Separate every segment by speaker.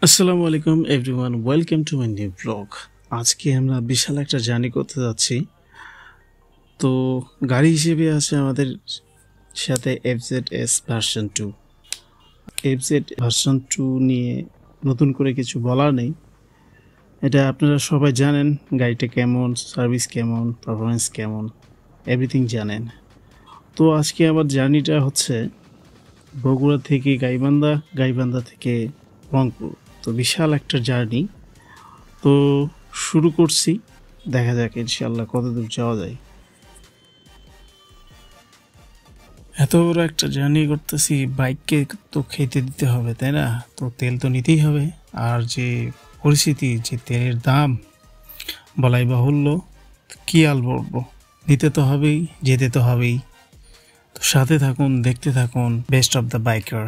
Speaker 1: আসসালামু আলাইকুম everyone, welcome to my new blog. আজকে আমরা বিশাল একটা জার্নি করতে যাচ্ছি। তো গাড়ি হিসেবে আছে আমাদের সাথে FZS ভার্সন 2। FZ ভার্সন 2 নিয়ে নতুন করে কিছু বলার নেই, এটা আপনারা সবাই জানেন। গাড়িটা কেমন, সার্ভিস কেমন, পারফরমেন্স কেমন, এভরিথিং জানেন। তো আজকে আমার জার্নিটা হচ্ছে বগুড়া থেকে গাইবান্ধা, গাইবান্ধা থেকে রংপুর। তো বিশাল একটা জার্নি। তো শুরু করছি, দেখা যাক ইনশাল্লাহ কতদূর যাওয়া যায়। এত বড় একটা জার্নি করতেছি, বাইককে তো খেতে দিতে হবে, তাই না? তো তেল তো নিতেই হবে। আর যে পরিস্থিতি, যে তেলের দাম বলাই বাহুল্য, কি আর বলবো, নিতে তো হবেই, যেতে তো হবেই। তো সাথে থাকুন, দেখতে থাকুন বেস্ট অফ দ্য বাইকার।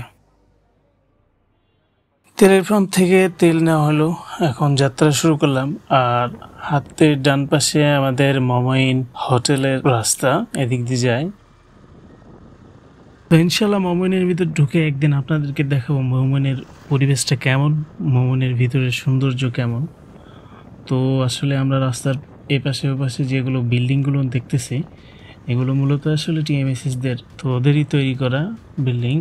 Speaker 1: তেলের পাম্প থেকে তেল নেওয়া হলো, এখন যাত্রা শুরু করলাম। আর হাতের ডান পাশে আমাদের মমাইন হোটেলের রাস্তা, এদিক দিয়ে যায়। তো ইনশাল্লাহ মমাইনের ভিতর ঢুকে একদিন আপনাদেরকে দেখাবো মমাইনের পরিবেশটা কেমন, মমাইনের ভিতরের সৌন্দর্য কেমন। তো আসলে আমরা রাস্তার এপাশে ওপাশে যেগুলো বিল্ডিংগুলো দেখতেছি, এগুলো মূলত আসলে টিএমএসএসদের, তো ওদেরই তৈরি করা বিল্ডিং।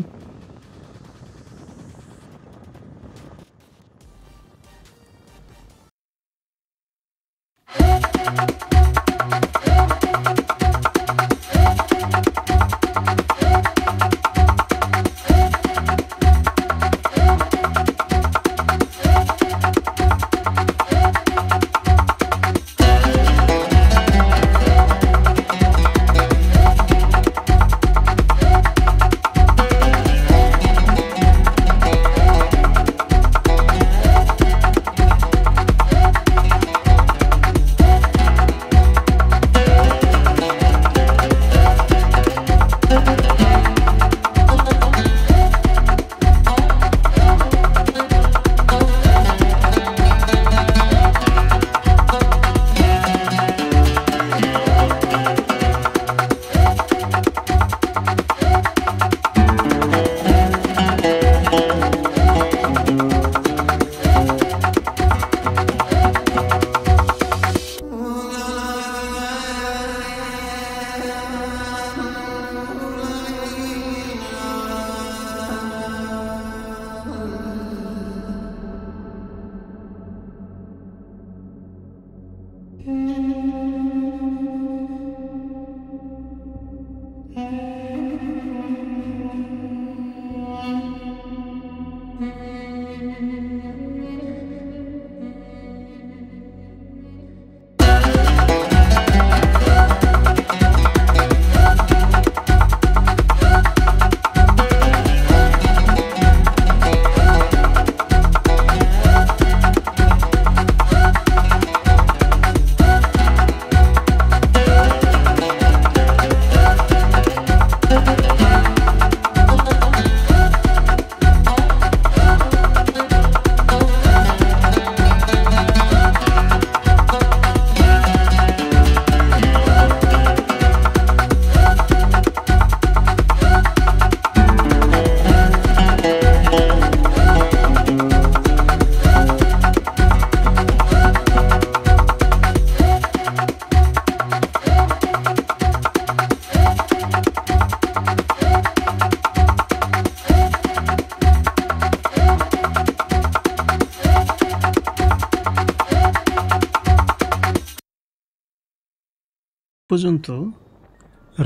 Speaker 1: পর্যন্ত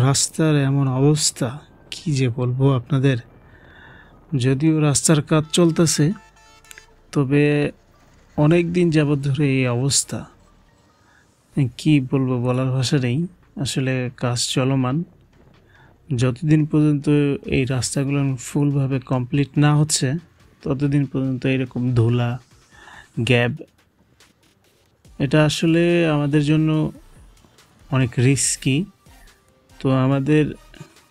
Speaker 1: রাস্তার এমন অবস্থা, কি যে বলবো আপনাদের। যদিও রাস্তার কাজ চলতেছে, তবে অনেক দিন যাবৎ ধরে এই অবস্থা, কি বলবো, বলার ভাষা নেই। আসলে কাজ চলমান, যতদিন পর্যন্ত এই রাস্তাগুলো ফুলভাবে কমপ্লিট না হচ্ছে, ততদিন পর্যন্ত এরকম ধুলা, গ্যাপ, এটা আসলে আমাদের জন্য অনেক রিস্কি। তো আমাদের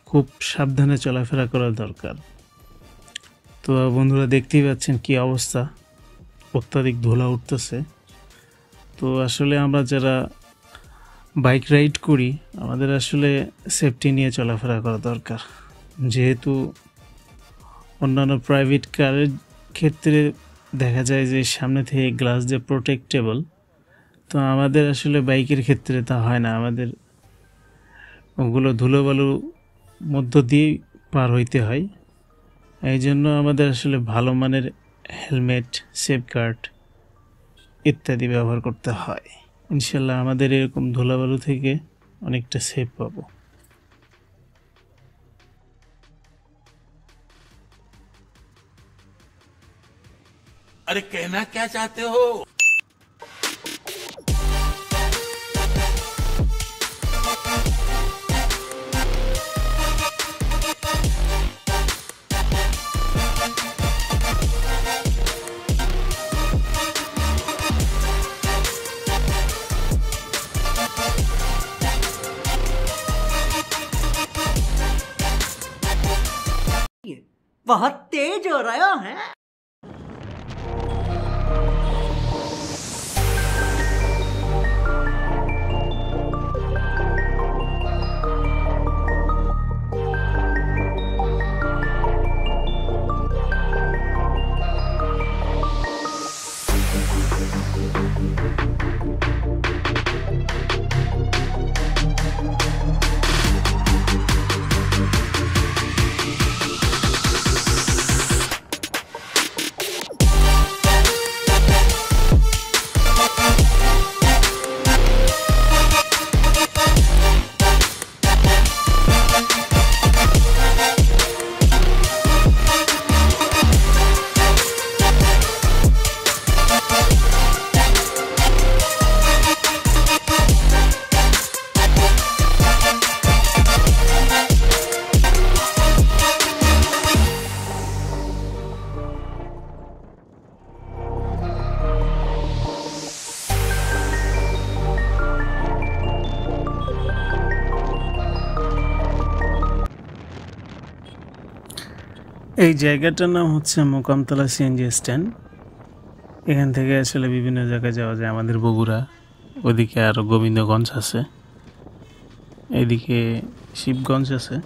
Speaker 1: খুব সাবধানে চলাফেরা করা দরকার। তো বন্ধুরা দেখতেই পাচ্ছেন কি অবস্থা, অত্যাধিক ধুলা উঠতেছে। তো আসলে আমরা যারা বাইক রাইড করি, আমাদের আসলে সেফটি নিয়ে চলাফেরা করা দরকার। যেহেতু অন্যান্য প্রাইভেট কারের ক্ষেত্রে দেখা যায় যে সামনে থেকে গ্লাস দিয়ে প্রোটেক্টেবল, তো আমাদের আসলে বাইকের ক্ষেত্রে তা হয় না। আমাদের ওগুলো ধুলোবালুর মধ্য দিয়েই পার হইতে হয়। এই জন্য আমাদের আসলে ভালো মানের হেলমেট, সেফগার্ড ইত্যাদি ব্যবহার করতে হয়। ইনশাল্লাহ আমাদের এরকম ধুলাবালু থেকে অনেকটা সেফ পাবো।
Speaker 2: अरे कहना क्या चाहते हो?
Speaker 3: बहुत तेज हो रहा है।
Speaker 1: এই জায়গাটার নাম হচ্ছে মোকামতলা সিএনজি স্ট্যান্ড। এখান থেকে আসলে বিভিন্ন জায়গায় যাওয়া যায়। আমাদের বগুড়া, ওদিকে আরও গোবিন্দগঞ্জ আছে, এদিকে শিবগঞ্জ আছে।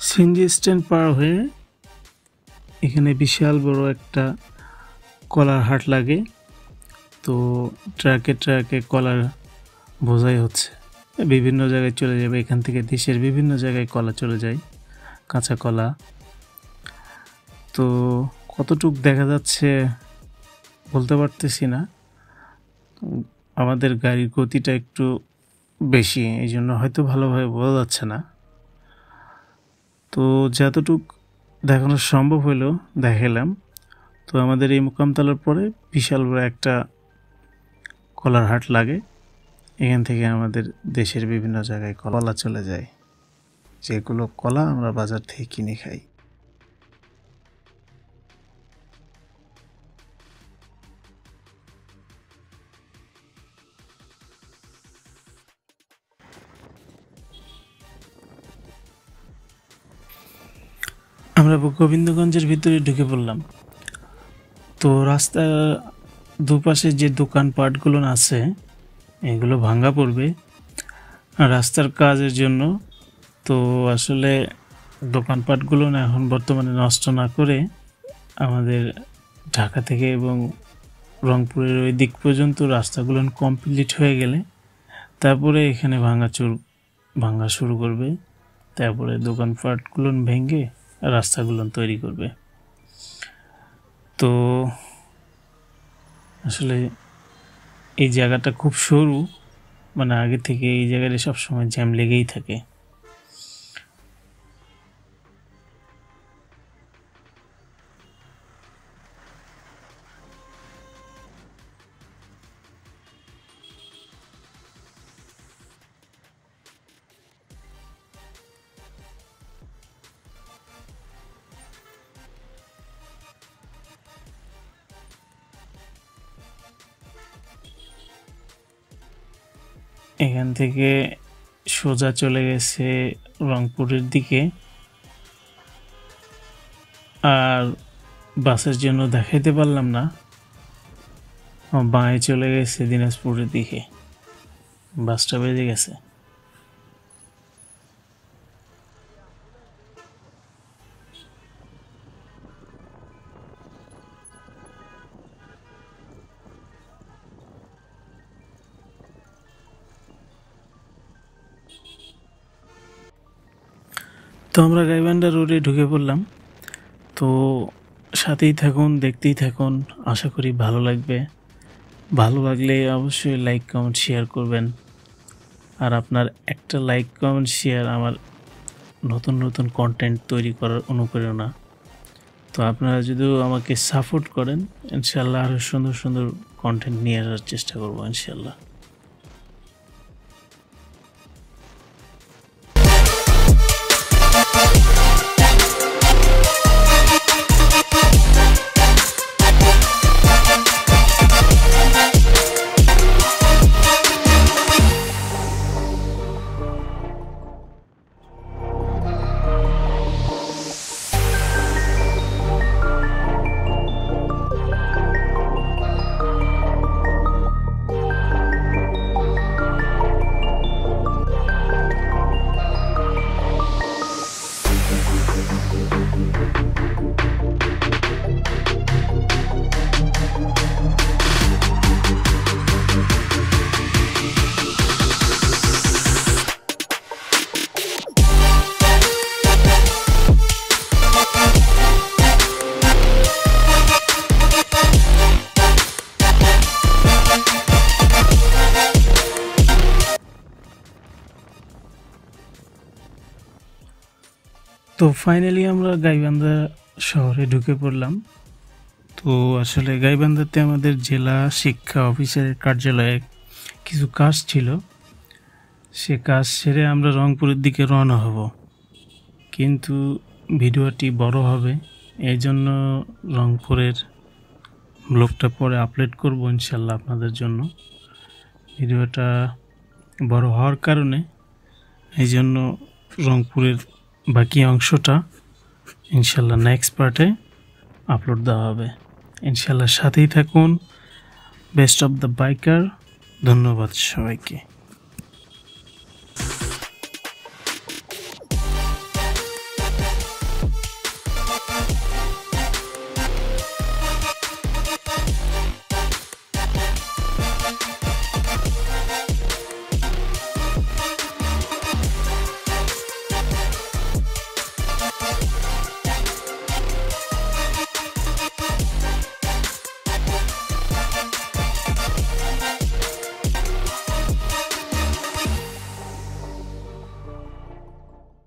Speaker 1: সিএনজি স্ট্যান্ড পার হয়ে এখানে বিশাল বড় একটা কলার হাট লাগে। তো ট্রাকে ট্রাকে কলার বোঝাই হচ্ছে, বিভিন্ন জায়গায় চলে যাবে। এখান থেকে দেশের বিভিন্ন জায়গায় কলা চলে যায়, কাঁচা কলা। তো কতটুক দেখা যাচ্ছে বলতে পারতেছি না, আমাদের গাড়ির গতিটা একটু বেশি, এই জন্য হয়তো ভালোভাবে বোঝা যাচ্ছে না। তো যতটুক দেখানো সম্ভব হলো দেখালাম। তো আমাদের এই মোকামতলার পরে বিশাল বড় একটা কলার হাট লাগে। এখান থেকে আমাদের দেশের বিভিন্ন জায়গায় কলা চলে যায়, যেগুলো কলা আমরা বাজার থেকে কিনে খাই। আমরা গোবিন্দগঞ্জের ভিতরে ঢুকে পড়লাম। তো রাস্তার দুপাশে যে দোকানপাটগুলো আছে এগুলো ভাঙা পড়বে রাস্তার কাজের জন্য। তো আসলে দোকানপাটগুলো না এখন বর্তমানে নষ্ট না করে আমাদের ঢাকা থেকে এবং রংপুরের ওই দিক পর্যন্ত রাস্তাগুলো কমপ্লিট হয়ে গেলে তারপরে এখানে ভাঙা শুরু করবে। তারপরে দোকানপাটগুলো ভেঙে রাস্তাগুলো তৈরি করবে। তো আসলে এই জায়গাটা খুব সরু, মানে আগে থেকে এই জায়গাটা সবসময় জ্যাম লেগেই থাকে। এখান থেকে সোজা চলে গেছে রংপুরের দিকে, আর বাসের জন্য দেখাইতে পারলাম না, বাঁয়ে চলে গেছে দিনাজপুরের দিকে। বাসটা বেজে গেছে। তো আমরা গাইবান্ধা রোডে ঢুকে পড়লাম। তো সাথেই থাকুন, দেখতেই থাকুন, আশা করি ভালো লাগবে। ভালো লাগলে অবশ্যই লাইক কমেন্ট শেয়ার করবেন। আর আপনার একটা লাইক কমেন্ট শেয়ার আমার নতুন নতুন কন্টেন্ট তৈরি করার অনুপ্রেরণা। তো আপনারা যদিও আমাকে সাপোর্ট করেন, ইনশাল্লাহ আরও সুন্দর সুন্দর কন্টেন্ট নিয়ে আসার চেষ্টা করবো ইনশাল্লাহ। তো ফাইনালি আমরা গাইবান্ধা শহরে ঢুকে পড়লাম। তো আসলে গাইবান্ধাতে আমাদের জেলা শিক্ষা অফিসারের কার্যালয়ে কিছু কাজ ছিল, সে কাজ সেরে আমরা রংপুরের দিকে রওনা হব। কিন্তু ভিডিওটি বড় হবে, এই জন্য রংপুরের ব্লগটা পরে আপলোড করব ইনশাল্লাহ আপনাদের জন্য। ভিডিওটা বড় হওয়ার কারণে এই জন্য রংপুরের বাকি অংশটা ইনশাল্লাহ নেক্সট পার্টে আপলোড দেওয়া হবে। ইনশাল্লাহ সাথেই থাকুন। Best of the biker. ধন্যবাদ সবাইকে।